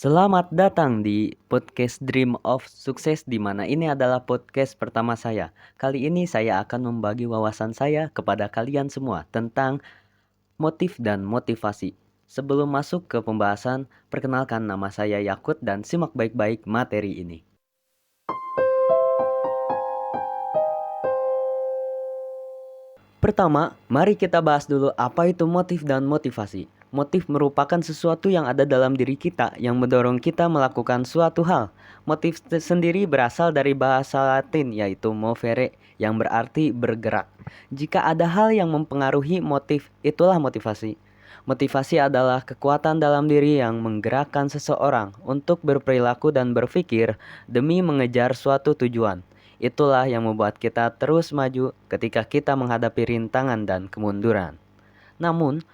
Selamat datang di podcast Dream of Success, di mana ini adalah podcast pertama saya. Kali ini saya akan membagi wawasan saya kepada kalian semua tentang motif dan motivasi. Sebelum masuk ke pembahasan, perkenalkan nama saya Yakut dan simak baik-baik materi ini. Pertama, mari kita bahas dulu apa itu motif dan motivasi. Motif merupakan sesuatu yang ada dalam diri kita yang mendorong kita melakukan suatu hal. Motif sendiri berasal dari bahasa Latin yaitu movere yang berarti bergerak. Jika ada hal yang mempengaruhi motif, itulah motivasi. Motivasi adalah kekuatan dalam diri yang menggerakkan seseorang untuk berperilaku dan berpikir demi mengejar suatu tujuan. Itulah yang membuat kita terus maju ketika kita menghadapi rintangan dan kemunduran. Namun,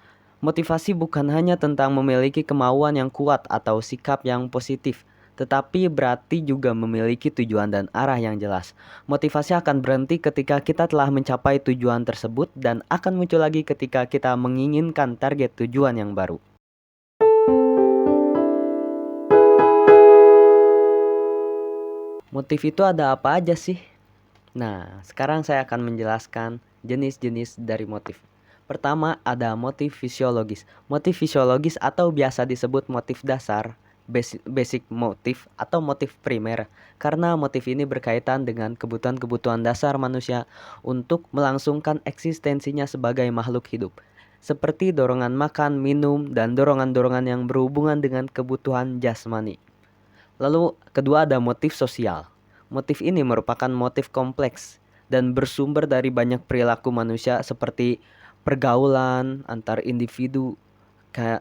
motivasi bukan hanya tentang memiliki kemauan yang kuat atau sikap yang positif, tetapi berarti juga memiliki tujuan dan arah yang jelas. Motivasi akan berhenti ketika kita telah mencapai tujuan tersebut dan akan muncul lagi ketika kita menginginkan target tujuan yang baru. Motif itu ada apa aja sih? Nah, sekarang saya akan menjelaskan jenis-jenis dari motif. Pertama, ada motif fisiologis. Motif fisiologis atau biasa disebut motif dasar, basic motif atau motif primer, karena motif ini berkaitan dengan kebutuhan-kebutuhan dasar manusia untuk melangsungkan eksistensinya sebagai makhluk hidup, seperti dorongan makan, minum, dan dorongan-dorongan yang berhubungan dengan kebutuhan jasmani. Lalu kedua ada motif sosial. Motif ini merupakan motif kompleks dan bersumber dari banyak perilaku manusia seperti pergaulan antar individu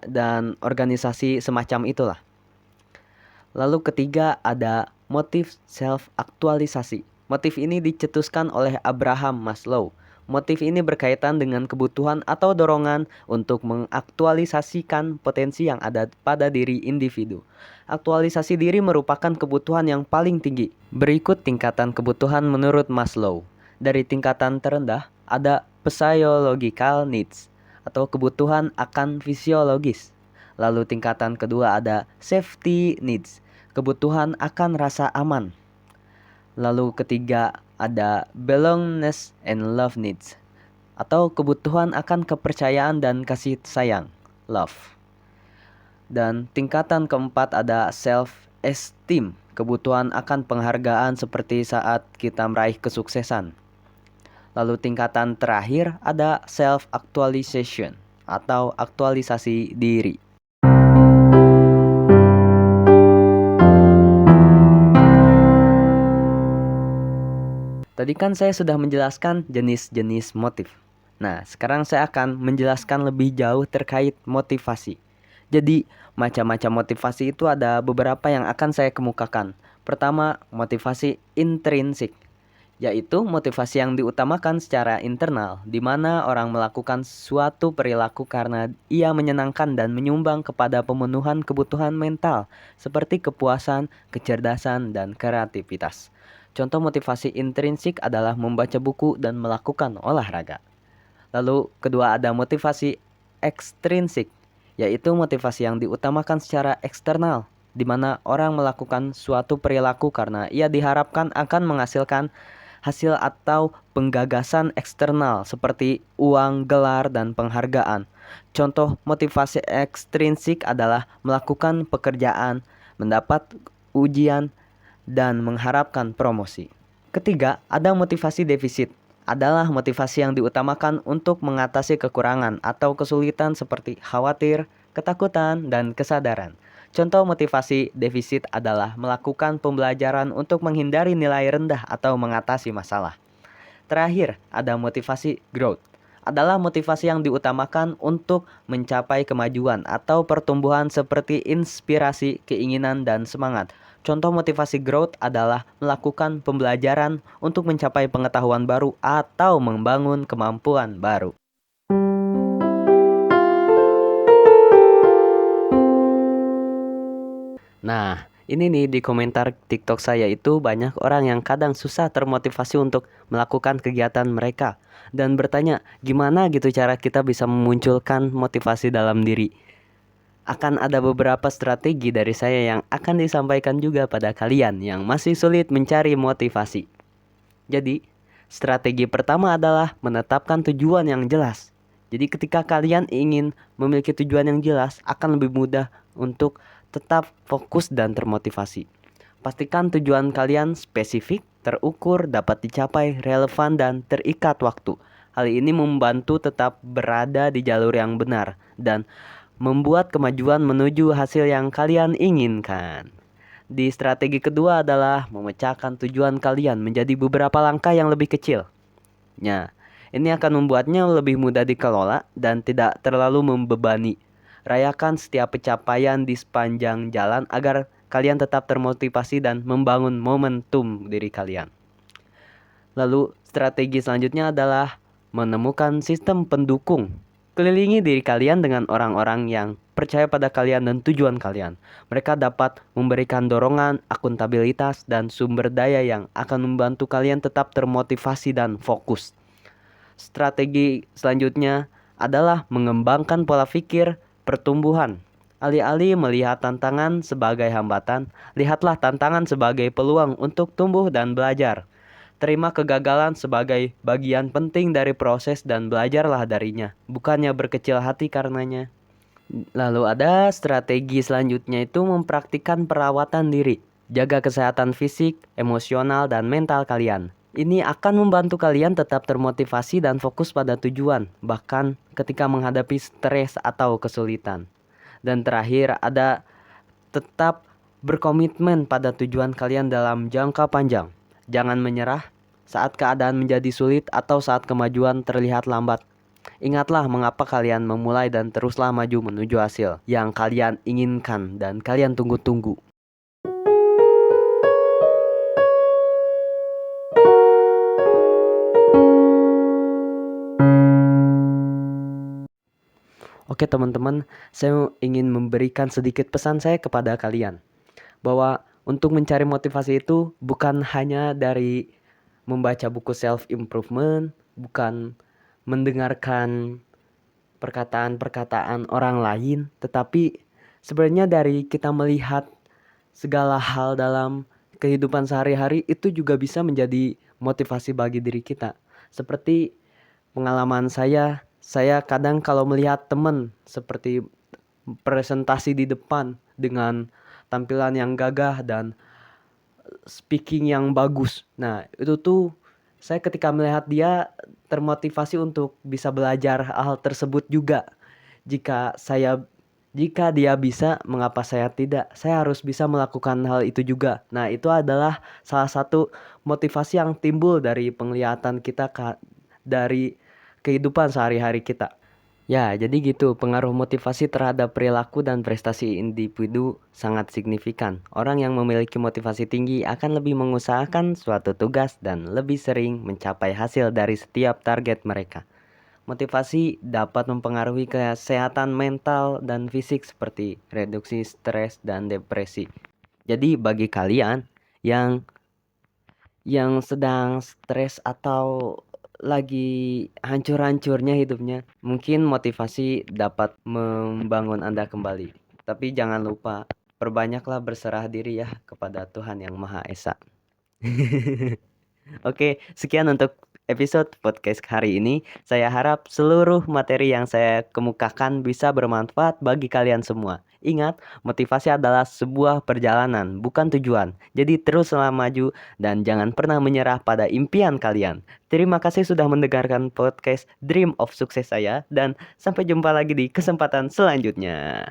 dan organisasi semacam itulah. Lalu ketiga ada motif self-aktualisasi. Motif ini dicetuskan oleh Abraham Maslow. Motif ini berkaitan dengan kebutuhan atau dorongan untuk mengaktualisasikan potensi yang ada pada diri individu. Aktualisasi diri merupakan kebutuhan yang paling tinggi. Berikut tingkatan kebutuhan menurut Maslow. Dari tingkatan terendah ada physiological needs atau kebutuhan akan fisiologis. Lalu tingkatan kedua ada safety needs, kebutuhan akan rasa aman. Lalu ketiga ada belongingness and love needs atau kebutuhan akan kepercayaan dan kasih sayang, love. Dan tingkatan keempat ada self-esteem, kebutuhan akan penghargaan seperti saat kita meraih kesuksesan. Lalu tingkatan terakhir ada self-actualization atau aktualisasi diri. Tadi kan saya sudah menjelaskan jenis-jenis motif. Nah, sekarang saya akan menjelaskan lebih jauh terkait motivasi. Jadi, macam-macam motivasi itu ada beberapa yang akan saya kemukakan. Pertama, motivasi intrinsik, yaitu motivasi yang diutamakan secara internal, di mana orang melakukan suatu perilaku karena ia menyenangkan dan menyumbang kepada pemenuhan kebutuhan mental, seperti kepuasan, kecerdasan, dan kreativitas. Contoh motivasi intrinsik adalah membaca buku dan melakukan olahraga. Lalu kedua ada motivasi ekstrinsik, yaitu motivasi yang diutamakan secara eksternal, di mana orang melakukan suatu perilaku karena ia diharapkan akan menghasilkan hasil atau penggagasan eksternal seperti uang, gelar, dan penghargaan. Contoh motivasi ekstrinsik adalah melakukan pekerjaan, mendapat ujian, dan mengharapkan promosi. Ketiga, ada motivasi defisit. Adalah motivasi yang diutamakan untuk mengatasi kekurangan atau kesulitan seperti khawatir, ketakutan, dan kesadaran. Contoh motivasi defisit adalah melakukan pembelajaran untuk menghindari nilai rendah atau mengatasi masalah. Terakhir, ada motivasi growth. Adalah motivasi yang diutamakan untuk mencapai kemajuan atau pertumbuhan seperti inspirasi, keinginan, dan semangat. Contoh motivasi growth adalah melakukan pembelajaran untuk mencapai pengetahuan baru atau membangun kemampuan baru. Nah, ini nih di komentar TikTok saya itu banyak orang yang kadang susah termotivasi untuk melakukan kegiatan mereka dan bertanya gimana gitu cara kita bisa memunculkan motivasi dalam diri. akan ada beberapa strategi dari saya yang akan disampaikan juga pada kalian yang masih sulit mencari motivasi. Jadi, strategi pertama adalah menetapkan tujuan yang jelas. Jadi ketika kalian ingin memiliki tujuan yang jelas, akan lebih mudah untuk tetap fokus dan termotivasi. Pastikan tujuan kalian spesifik, terukur, dapat dicapai, relevan, dan terikat waktu. Hal ini membantu tetap berada di jalur yang benar dan membuat kemajuan menuju hasil yang kalian inginkan. Di strategi kedua adalah memecahkan tujuan kalian menjadi beberapa langkah yang lebih kecil. Nah, ini akan membuatnya lebih mudah dikelola dan tidak terlalu membebani. Rayakan setiap pencapaian di sepanjang jalan agar kalian tetap termotivasi dan membangun momentum diri kalian. Lalu, strategi selanjutnya adalah menemukan sistem pendukung. Kelilingi diri kalian dengan orang-orang yang percaya pada kalian dan tujuan kalian. Mereka dapat memberikan dorongan, akuntabilitas, dan sumber daya yang akan membantu kalian tetap termotivasi dan fokus. Strategi selanjutnya adalah mengembangkan pola pikir pertumbuhan. Alih-alih melihat tantangan sebagai hambatan, lihatlah tantangan sebagai peluang untuk tumbuh dan belajar. Terima kegagalan sebagai bagian penting dari proses dan belajarlah darinya, bukannya berkecil hati karenanya. Lalu ada strategi selanjutnya itu mempraktikkan perawatan diri. Jaga kesehatan fisik, emosional, dan mental kalian. Ini akan membantu kalian tetap termotivasi dan fokus pada tujuan, bahkan ketika menghadapi stres atau kesulitan. Dan terakhir ada tetap berkomitmen pada tujuan kalian dalam jangka panjang. Jangan menyerah saat keadaan menjadi sulit atau saat kemajuan terlihat lambat. Ingatlah mengapa kalian memulai dan teruslah maju menuju hasil yang kalian inginkan dan kalian tunggu-tunggu. Oke teman-teman, saya ingin memberikan sedikit pesan saya kepada kalian. Bahwa untuk mencari motivasi itu bukan hanya dari membaca buku self-improvement, bukan mendengarkan perkataan-perkataan orang lain, tetapi sebenarnya dari kita melihat segala hal dalam kehidupan sehari-hari itu juga bisa menjadi motivasi bagi diri kita. Seperti pengalaman saya kadang kalau melihat teman seperti presentasi di depan dengan tampilan yang gagah dan speaking yang bagus. Nah, itu tuh saya ketika melihat dia termotivasi untuk bisa belajar hal tersebut juga. Jika dia bisa, mengapa saya tidak? Saya harus bisa melakukan hal itu juga. Nah, itu adalah salah satu motivasi yang timbul dari penglihatan kita dari kehidupan sehari-hari kita. Ya, jadi gitu, pengaruh motivasi terhadap perilaku dan prestasi individu sangat signifikan. Orang yang memiliki motivasi tinggi akan lebih mengusahakan suatu tugas dan lebih sering mencapai hasil dari setiap target mereka. Motivasi dapat mempengaruhi kesehatan mental dan fisik seperti reduksi stres dan depresi. Jadi bagi kalian yang sedang stres atau lagi hancur-hancurnya hidupnya, mungkin motivasi dapat membangun Anda kembali. Tapi jangan lupa, perbanyaklah berserah diri ya kepada Tuhan Yang Maha Esa. Oke, sekian untuk episode podcast hari ini. Saya harap seluruh materi yang saya kemukakan bisa bermanfaat bagi kalian semua. Ingat, motivasi adalah sebuah perjalanan, bukan tujuan. Jadi teruslah maju dan jangan pernah menyerah pada impian kalian. Terima kasih sudah mendengarkan podcast Dream of Sukses saya dan sampai jumpa lagi di kesempatan selanjutnya.